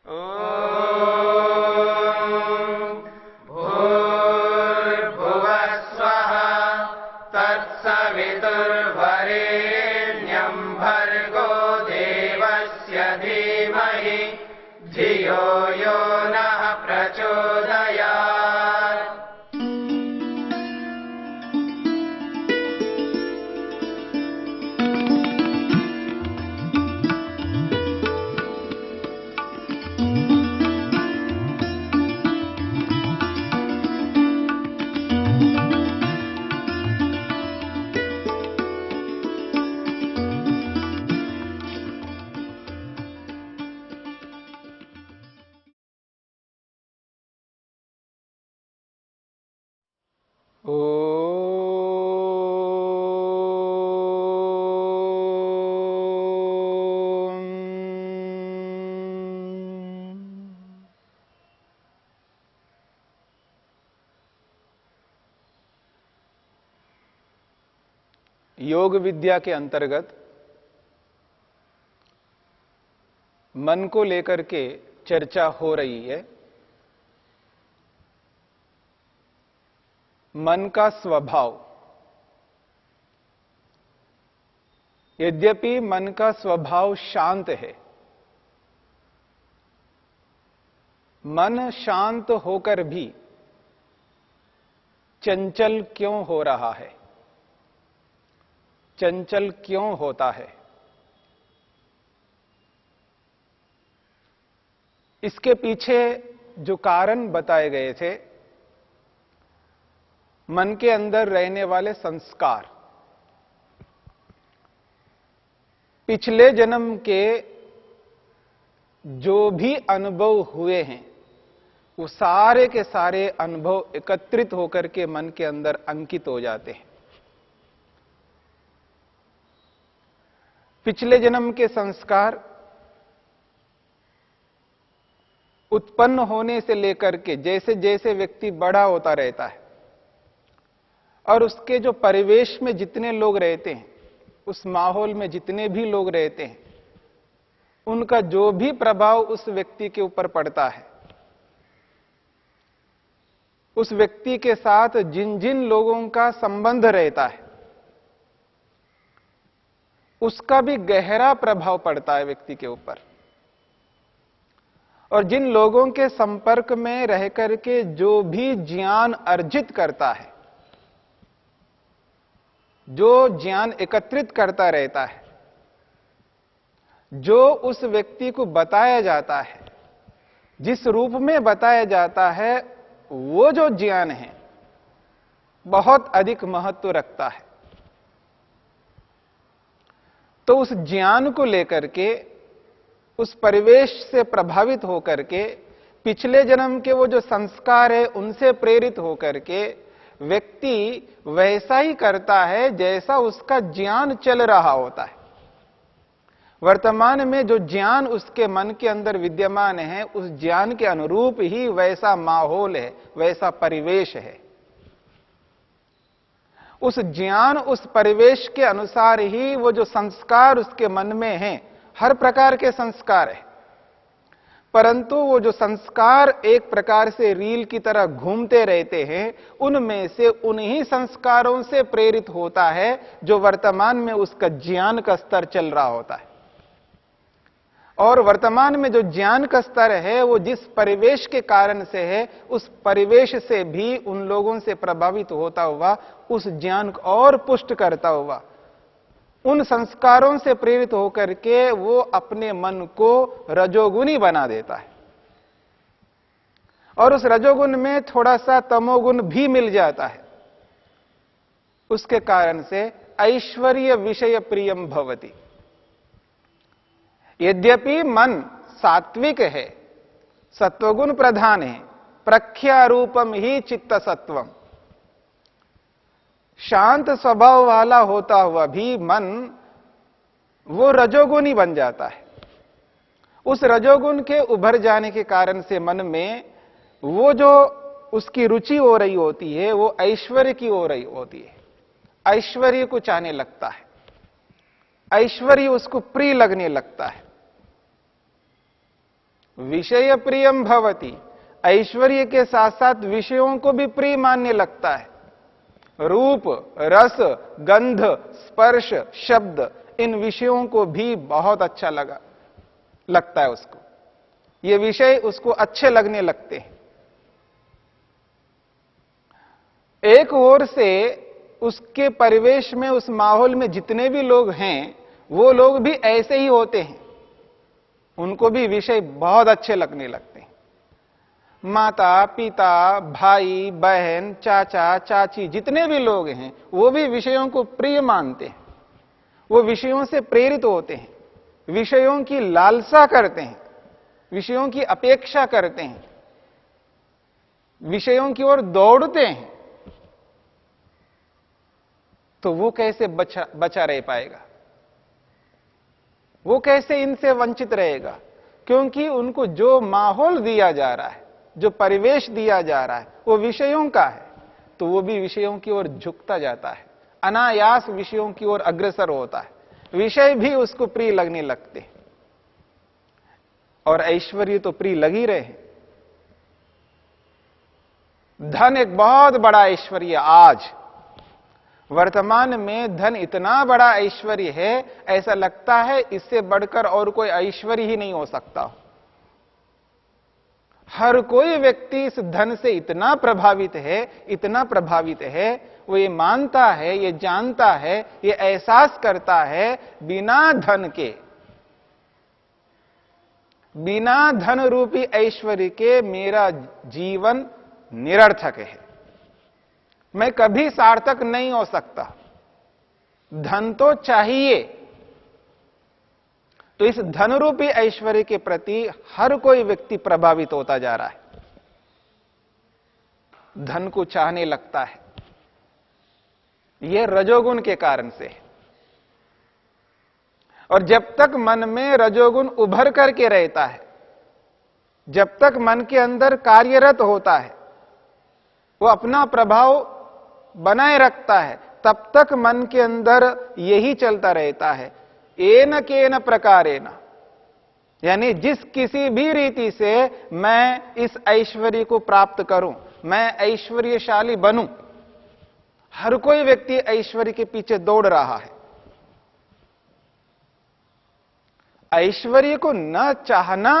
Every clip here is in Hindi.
भूर्भुवः स्वः तत्सवितुर्वरेण्यं भर्गो देवस्य धीमहि धियो यो नः प्रचोदयात्। योग विद्या के अंतर्गत मन को लेकर के चर्चा हो रही है। मन का स्वभाव। यद्यपि मन का स्वभाव शांत है, मन शांत होकर भी चंचल क्यों हो रहा है, चंचल क्यों होता है? इसके पीछे जो कारण बताए गए थे, मन के अंदर रहने वाले संस्कार, पिछले जन्म के जो भी अनुभव हुए हैं, वो सारे के सारे अनुभव एकत्रित होकर के मन के अंदर अंकित हो जाते हैं। पिछले जन्म के संस्कार उत्पन्न होने से लेकर के जैसे जैसे व्यक्ति बड़ा होता रहता है और उसके जो परिवेश में जितने लोग रहते हैं, उस माहौल में जितने भी लोग रहते हैं, उनका जो भी प्रभाव उस व्यक्ति के ऊपर पड़ता है, उस व्यक्ति के साथ जिन जिन लोगों का संबंध रहता है, उसका भी गहरा प्रभाव पड़ता है व्यक्ति के ऊपर। और जिन लोगों के संपर्क में रह करके जो भी ज्ञान अर्जित करता है, जो ज्ञान एकत्रित करता रहता है, जो उस व्यक्ति को बताया जाता है, जिस रूप में बताया जाता है, वो जो ज्ञान है बहुत अधिक महत्व रखता है। तो उस ज्ञान को लेकर के, उस परिवेश से प्रभावित होकर के, पिछले जन्म के वो जो संस्कार है उनसे प्रेरित होकर के व्यक्ति वैसा ही करता है जैसा उसका ज्ञान चल रहा होता है। वर्तमान में जो ज्ञान उसके मन के अंदर विद्यमान है, उस ज्ञान के अनुरूप ही वैसा माहौल है, वैसा परिवेश है। उस ज्ञान, उस परिवेश के अनुसार ही वो जो संस्कार उसके मन में हैं, हर प्रकार के संस्कार है, परंतु वो जो संस्कार एक प्रकार से रील की तरह घूमते रहते हैं, उनमें से उन्हीं संस्कारों से प्रेरित होता है जो वर्तमान में उसका ज्ञान का स्तर चल रहा होता है। और वर्तमान में जो ज्ञान का स्तर है वो जिस परिवेश के कारण से है, उस परिवेश से भी उन लोगों से प्रभावित होता हुआ, उस ज्ञान को और पुष्ट करता हुआ, उन संस्कारों से प्रेरित होकर के वो अपने मन को रजोगुणी बना देता है। और उस रजोगुण में थोड़ा सा तमोगुण भी मिल जाता है। उसके कारण से ऐश्वर्य विषय प्रियम भवति। यद्यपि मन सात्विक है, सत्वगुण प्रधान है, प्रख्यारूपम ही चित्त सत्वम, शांत स्वभाव वाला होता हुआ भी मन वो रजोगुणी बन जाता है। उस रजोगुण के उभर जाने के कारण से मन में वो जो उसकी रुचि हो रही होती है, वो ऐश्वर्य की हो रही होती है। ऐश्वर्य को चाहने लगता है, ऐश्वर्य उसको प्रिय लगने लगता है। विषय प्रियम भवति, ऐश्वर्य के साथ साथ विषयों को भी प्रिय मानने लगता है। रूप, रस, गंध, स्पर्श, शब्द, इन विषयों को भी बहुत अच्छा लगता है उसको। ये विषय उसको अच्छे लगने लगते हैं। एक ओर से उसके परिवेश में, उस माहौल में जितने भी लोग हैं, वो लोग भी ऐसे ही होते हैं, उनको भी विषय बहुत अच्छे लगने लगते हैं। माता, पिता, भाई, बहन, चाचा, चाची, जितने भी लोग हैं, वो भी विषयों को प्रिय मानते हैं। वो विषयों से प्रेरित होते हैं, विषयों की लालसा करते हैं, विषयों की अपेक्षा करते हैं, विषयों की ओर दौड़ते हैं। तो वो कैसे बचा रह पाएगा? वो कैसे इनसे वंचित रहेगा? क्योंकि उनको जो माहौल दिया जा रहा है, जो परिवेश दिया जा रहा है, वो विषयों का है, तो वो भी विषयों की ओर झुकता जाता है, अनायास विषयों की ओर अग्रसर होता है, विषय भी उसको प्रिय लगने लगते हैं। और ऐश्वर्य तो प्रिय लग ही रहे हैं। धन एक बहुत बड़ा ऐश्वर्य। आज वर्तमान में धन इतना बड़ा ऐश्वर्य है, ऐसा लगता है इससे बढ़कर और कोई ऐश्वर्य ही नहीं हो सकता। हर कोई व्यक्ति इस धन से इतना प्रभावित है, इतना प्रभावित है, वो ये मानता है, ये जानता है, ये एहसास करता है, बिना धन के, बिना धन रूपी ऐश्वर्य के मेरा जीवन निरर्थक है, मैं कभी सार्थक नहीं हो सकता। धन तो चाहिए। तो इस धन रूपी ऐश्वर्य के प्रति हर कोई व्यक्ति प्रभावित होता जा रहा है, धन को चाहने लगता है। यह रजोगुण के कारण से है। और जब तक मन में रजोगुण उभर करके रहता है, जब तक मन के अंदर कार्यरत होता है, वो अपना प्रभाव बनाए रखता है, तब तक मन के अंदर यही चलता रहता है, एन केन प्रकारेण, यानी जिस किसी भी रीति से मैं इस ऐश्वर्य को प्राप्त करूं, मैं ऐश्वर्यशाली बनूं। हर कोई व्यक्ति ऐश्वर्य के पीछे दौड़ रहा है। ऐश्वर्य को न चाहना,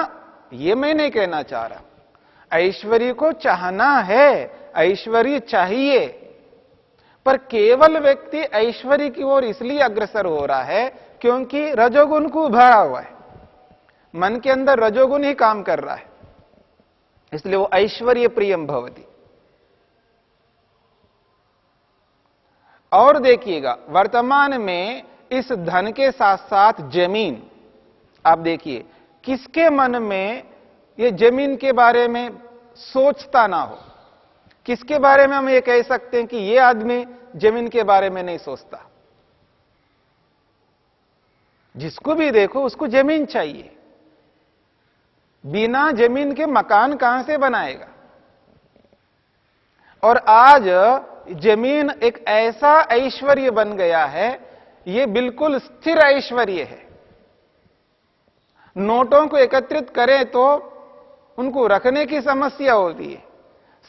यह मैं नहीं कहना चाह रहा। ऐश्वर्य को चाहना है, ऐश्वर्य चाहिए, पर केवल व्यक्ति ऐश्वर्य की ओर इसलिए अग्रसर हो रहा है क्योंकि रजोगुण को भरा हुआ है, मन के अंदर रजोगुण ही काम कर रहा है, इसलिए वो ऐश्वर्य प्रियम भवति। और देखिएगा, वर्तमान में इस धन के साथ साथ जमीन, आप देखिए किसके मन में ये जमीन के बारे में सोचता ना हो। किसके बारे में हम ये कह सकते हैं कि ये आदमी जमीन के बारे में नहीं सोचता? जिसको भी देखो उसको जमीन चाहिए। बिना जमीन के मकान कहां से बनाएगा? और आज जमीन एक ऐसा ऐश्वर्य बन गया है, ये बिल्कुल स्थिर ऐश्वर्य है। नोटों को एकत्रित करें तो उनको रखने की समस्या होती है,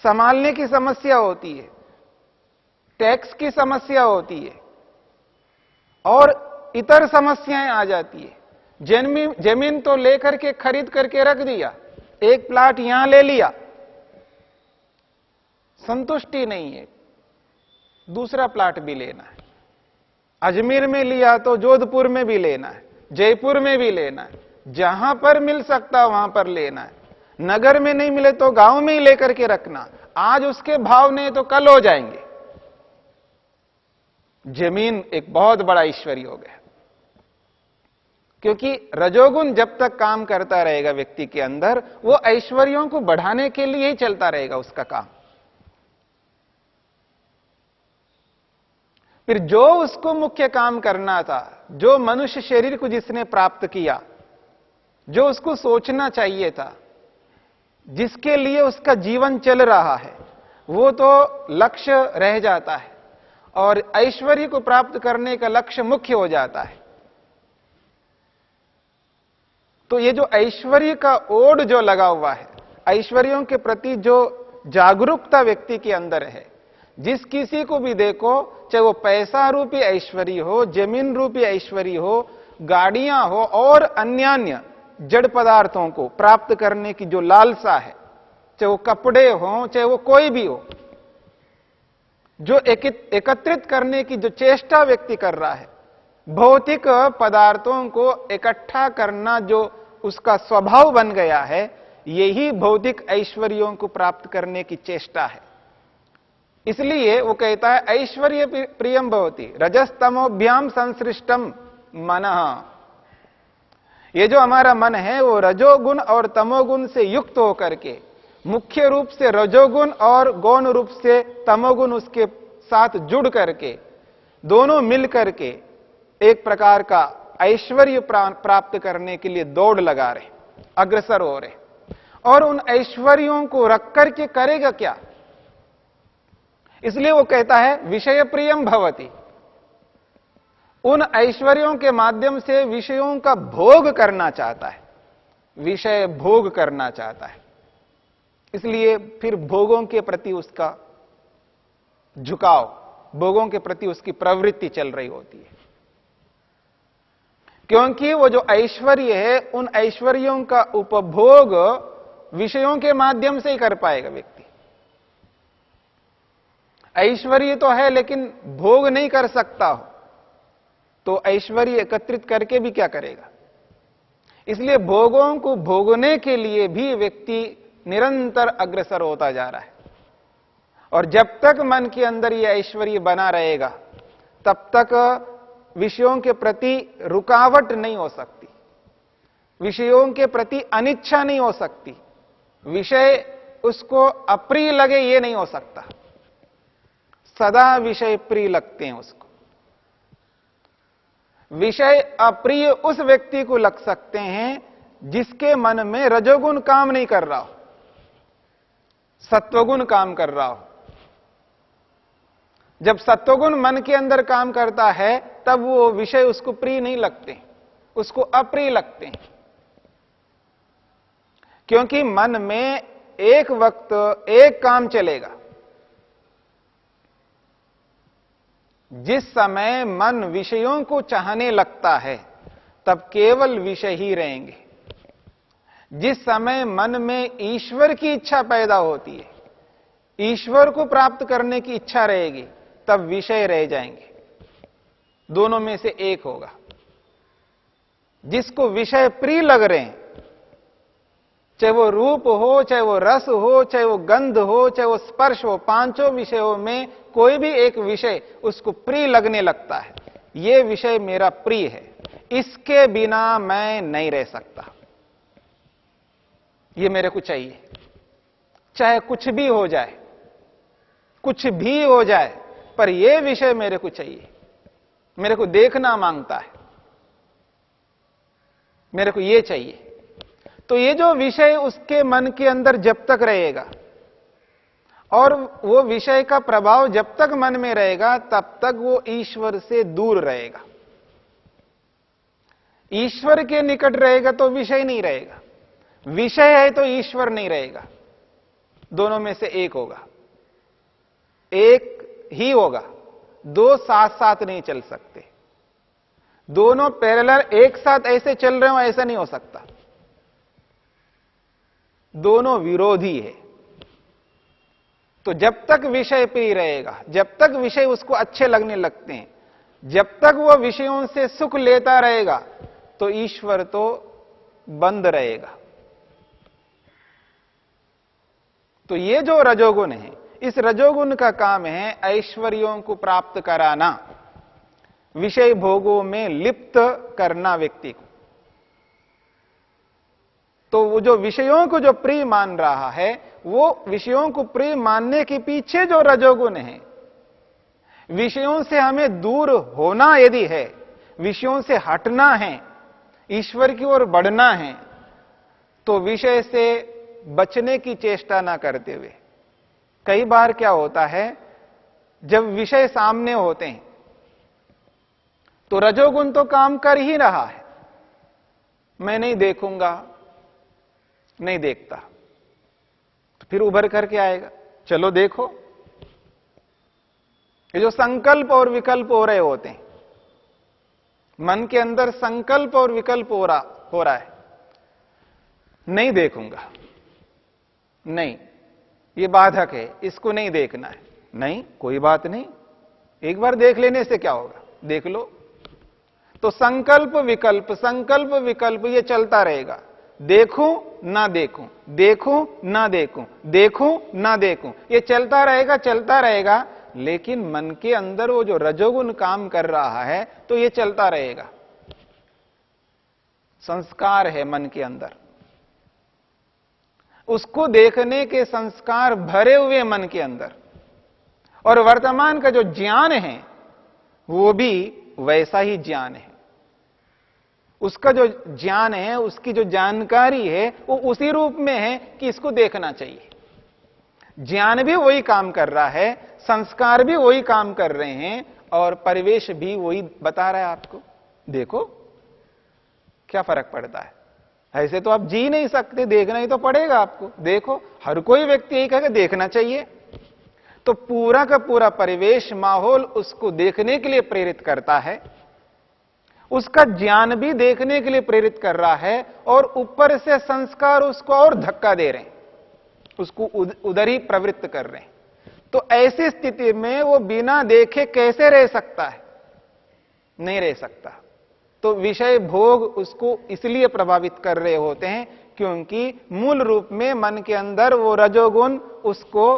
संभालने की समस्या होती है, टैक्स की समस्या होती है और इतर समस्याएं आ जाती है। जमीन तो लेकर के खरीद करके रख दिया, एक प्लाट यहां ले लिया, संतुष्टि नहीं है, दूसरा प्लाट भी लेना है। अजमेर में लिया तो जोधपुर में भी लेना है, जयपुर में भी लेना है, जहां पर मिल सकता वहां पर लेना है। नगर में नहीं मिले तो गांव में ही लेकर के रखना। आज उसके भाव नहीं तो कल हो जाएंगे। जमीन एक बहुत बड़ा ऐश्वर्य हो गया, क्योंकि रजोगुण जब तक काम करता रहेगा व्यक्ति के अंदर, वो ऐश्वर्यों को बढ़ाने के लिए ही चलता रहेगा उसका काम। फिर जो उसको मुख्य काम करना था, जो मनुष्य शरीर को जिसने प्राप्त किया, जो उसको सोचना चाहिए था, जिसके लिए उसका जीवन चल रहा है, वो तो लक्ष्य रह जाता है और ऐश्वर्य को प्राप्त करने का लक्ष्य मुख्य हो जाता है। तो ये जो ऐश्वर्य का ओढ़ जो लगा हुआ है, ऐश्वर्यों के प्रति जो जागरूकता व्यक्ति के अंदर है, जिस किसी को भी देखो, चाहे वो पैसा रूपी ऐश्वर्य हो, जमीन रूपी ऐश्वर्य हो, गाड़ियां हो और अन्य जड़ पदार्थों को प्राप्त करने की जो लालसा है, चाहे वो कपड़े हो, चाहे वो कोई भी हो, जो एकत्रित करने की जो चेष्टा व्यक्ति कर रहा है, भौतिक पदार्थों को इकट्ठा करना जो उसका स्वभाव बन गया है, यही भौतिक ऐश्वर्यों को प्राप्त करने की चेष्टा है। इसलिए वो कहता है ऐश्वर्य प्रियम भवति रजस्तमोभ्याम संसृष्टम मनः। ये जो हमारा मन है वो रजोगुण और तमोगुण से युक्त होकर के, मुख्य रूप से रजोगुण और गौण रूप से तमोगुण उसके साथ जुड़ करके, दोनों मिल करके एक प्रकार का ऐश्वर्य प्राप्त करने के लिए दौड़ लगा रहे, अग्रसर हो रहे। और उन ऐश्वर्यों को रख करके करेगा क्या? इसलिए वो कहता है विषय प्रियम भवति। उन ऐश्वर्यों के माध्यम से विषयों का भोग करना चाहता है, विषय भोग करना चाहता है। इसलिए फिर भोगों के प्रति उसका झुकाव, भोगों के प्रति उसकी प्रवृत्ति चल रही होती है, क्योंकि वो जो ऐश्वर्य है, उन ऐश्वर्यों का उपभोग विषयों के माध्यम से ही कर पाएगा व्यक्ति। ऐश्वर्य तो है लेकिन भोग नहीं कर सकता हो, तो ऐश्वर्य एकत्रित करके भी क्या करेगा? इसलिए भोगों को भोगने के लिए भी व्यक्ति निरंतर अग्रसर होता जा रहा है। और जब तक मन के अंदर यह ऐश्वर्य बना रहेगा, तब तक विषयों के प्रति रुकावट नहीं हो सकती, विषयों के प्रति अनिच्छा नहीं हो सकती, विषय उसको अप्रिय लगे ये नहीं हो सकता। सदा विषय प्रिय लगते हैं उसको। विषय अप्रिय उस व्यक्ति को लग सकते हैं जिसके मन में रजोगुण काम नहीं कर रहा हो, सत्वगुण काम कर रहा हो। जब सत्वगुण मन के अंदर काम करता है, तब वो विषय उसको प्रिय नहीं लगते, उसको अप्रिय लगते हैं। क्योंकि मन में एक वक्त एक काम चलेगा। जिस समय मन विषयों को चाहने लगता है, तब केवल विषय ही रहेंगे। जिस समय मन में ईश्वर की इच्छा पैदा होती है, ईश्वर को प्राप्त करने की इच्छा रहेगी, तब विषय रह जाएंगे। दोनों में से एक होगा। जिसको विषय प्रिय लग रहे हैं, चाहे वो रूप हो, चाहे वो रस हो, चाहे वो गंध हो, चाहे वो स्पर्श हो, पांचों विषयों में कोई भी एक विषय उसको प्रिय लगने लगता है। ये विषय मेरा प्रिय है, इसके बिना मैं नहीं रह सकता, ये मेरे को चाहिए। चाहे कुछ भी हो जाए, कुछ भी हो जाए, पर यह विषय मेरे को चाहिए। मेरे को देखना मांगता है, मेरे को यह चाहिए। तो ये जो विषय उसके मन के अंदर जब तक रहेगा, और वो विषय का प्रभाव जब तक मन में रहेगा, तब तक वो ईश्वर से दूर रहेगा। ईश्वर के निकट रहेगा तो विषय नहीं रहेगा, विषय है तो ईश्वर नहीं रहेगा। दोनों में से एक होगा, एक ही होगा। दो साथ साथ नहीं चल सकते। दोनों पैरेलल एक साथ ऐसे चल रहे हो, ऐसा नहीं हो सकता। दोनों विरोधी है। तो जब तक विषय प्रिय रहेगा, जब तक विषय उसको अच्छे लगने लगते हैं, जब तक वह विषयों से सुख लेता रहेगा, तो ईश्वर तो बंद रहेगा। तो ये जो रजोगुण है, इस रजोगुण का काम है ऐश्वर्यों को प्राप्त कराना, विषय भोगों में लिप्त करना व्यक्ति को। तो वो जो विषयों को जो प्रिय मान रहा है, वो विषयों को प्रिय मानने के पीछे जो रजोगुण है, विषयों से हमें दूर होना यदि है, विषयों से हटना है, ईश्वर की ओर बढ़ना है, तो विषय से बचने की चेष्टा ना करते हुए। कई बार क्या होता है, जब विषय सामने होते हैं तो रजोगुण तो काम कर ही रहा है, मैं नहीं देखूंगा, नहीं देखता, तो फिर उभर करके आएगा, चलो देखो। ये जो संकल्प और विकल्प हो रहे होते हैं, मन के अंदर संकल्प और विकल्प हो रहा है, नहीं देखूंगा, नहीं, ये बाधक है, इसको नहीं देखना है, नहीं कोई बात नहीं, एक बार देख लेने से क्या होगा, देख लो। तो संकल्प विकल्प ये चलता रहेगा, देखूं ना देखूं, देखूं ना देखूं, देखूं ना देखूं, ये चलता रहेगा। लेकिन मन के अंदर वो जो रजोगुण काम कर रहा है तो ये चलता रहेगा। संस्कार है मन के अंदर, उसको देखने के संस्कार भरे हुए मन के अंदर, और वर्तमान का जो ज्ञान है वो भी वैसा ही ज्ञान है। उसका जो ज्ञान है, उसकी जो जानकारी है वो उसी रूप में है कि इसको देखना चाहिए। ज्ञान भी वही काम कर रहा है, संस्कार भी वही काम कर रहे हैं, और परिवेश भी वही बता रहा है आपको, देखो क्या फर्क पड़ता है। ऐसे तो आप जी नहीं सकते, देखना ही तो पड़ेगा आपको, देखो। हर कोई व्यक्ति यही कहेगा देखना चाहिए। तो पूरा का पूरा परिवेश, माहौल उसको देखने के लिए प्रेरित करता है, उसका ज्ञान भी देखने के लिए प्रेरित कर रहा है, और ऊपर से संस्कार उसको और धक्का दे रहे हैं, उसको उधर ही प्रवृत्त कर रहे हैं। तो ऐसी स्थिति में वो बिना देखे कैसे रह सकता है? नहीं रह सकता। तो विषय भोग उसको इसलिए प्रभावित कर रहे होते हैं क्योंकि मूल रूप में मन के अंदर वो रजोगुण उसको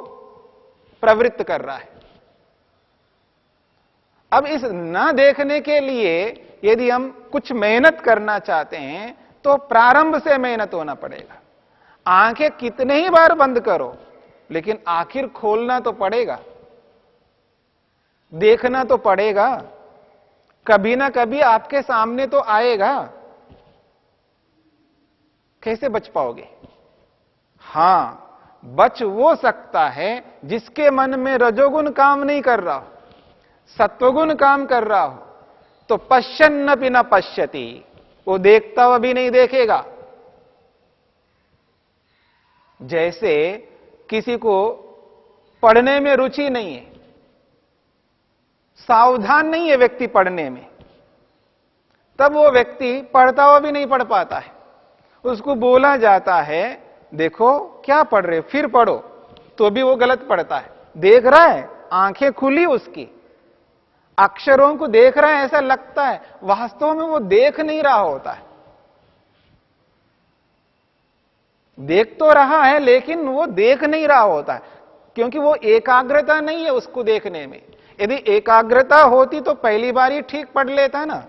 प्रवृत्त कर रहा है। अब इस न देखने के लिए यदि हम कुछ मेहनत करना चाहते हैं तो प्रारंभ से मेहनत होना पड़ेगा। आंखें कितने ही बार बंद करो, लेकिन आखिर खोलना तो पड़ेगा, देखना तो पड़ेगा, कभी ना कभी आपके सामने तो आएगा। कैसे बच पाओगे? हां, बच वो सकता है जिसके मन में रजोगुण काम नहीं कर रहा हो, सत्वगुण काम कर रहा हो। तो पश्यन्नपि न पश्यति, वो देखता हुआ भी नहीं देखेगा। जैसे किसी को पढ़ने में रुचि नहीं है, सावधान नहीं है व्यक्ति पढ़ने में, तब वो व्यक्ति पढ़ता हुआ भी नहीं पढ़ पाता है। उसको बोला जाता है देखो क्या पढ़ रहे, फिर पढ़ो, तो भी वो गलत पढ़ता है। देख रहा है, आंखें खुली उसकी, अक्षरों को देख रहा है, ऐसा लगता है, वास्तव में वो देख नहीं रहा होता है। देख तो रहा है लेकिन वो देख नहीं रहा होता है, क्योंकि वो एकाग्रता नहीं है उसको देखने में। यदि एकाग्रता होती तो पहली बार ही ठीक पढ़ लेता ना।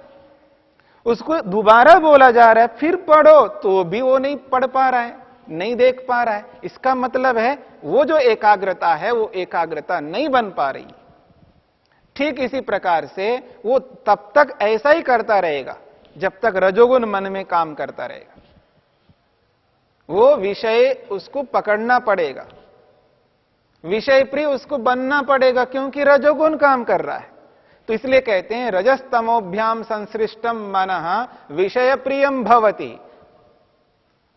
उसको दोबारा बोला जा रहा है फिर पढ़ो, तो भी वो नहीं पढ़ पा रहा है, नहीं देख पा रहा है। इसका मतलब है वो जो एकाग्रता है वो एकाग्रता नहीं बन पा रही। ठीक इसी प्रकार से वो तब तक ऐसा ही करता रहेगा जब तक रजोगुण मन में काम करता रहेगा। वो विषय उसको पकड़ना पड़ेगा, विषय प्रिय उसको बनना पड़ेगा, क्योंकि रजोगुण काम कर रहा है। तो इसलिए कहते हैं रजस्तमोभ्याम संसृष्टम मनः विषय प्रियम भवति।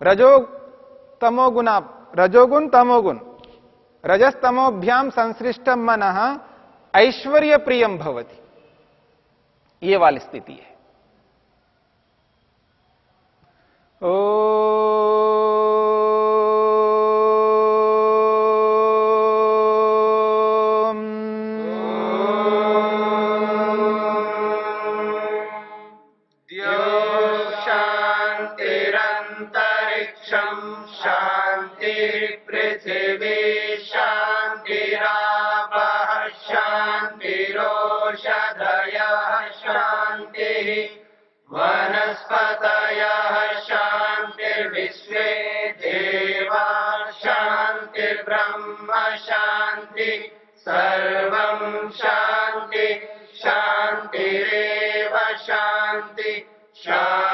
रजोगुण तमोगुण, रजस्तमोभ्याम संसृष्टम मनः ऐश्वर्य प्रियम भवति, ये वाली स्थिति है। वनस्पतयः शान्तिर्विश्वे देवा शान्तिर्ब्रह्म शान्ति सर्वं शान्ति शान्तिरेव शान्ति शान्ति।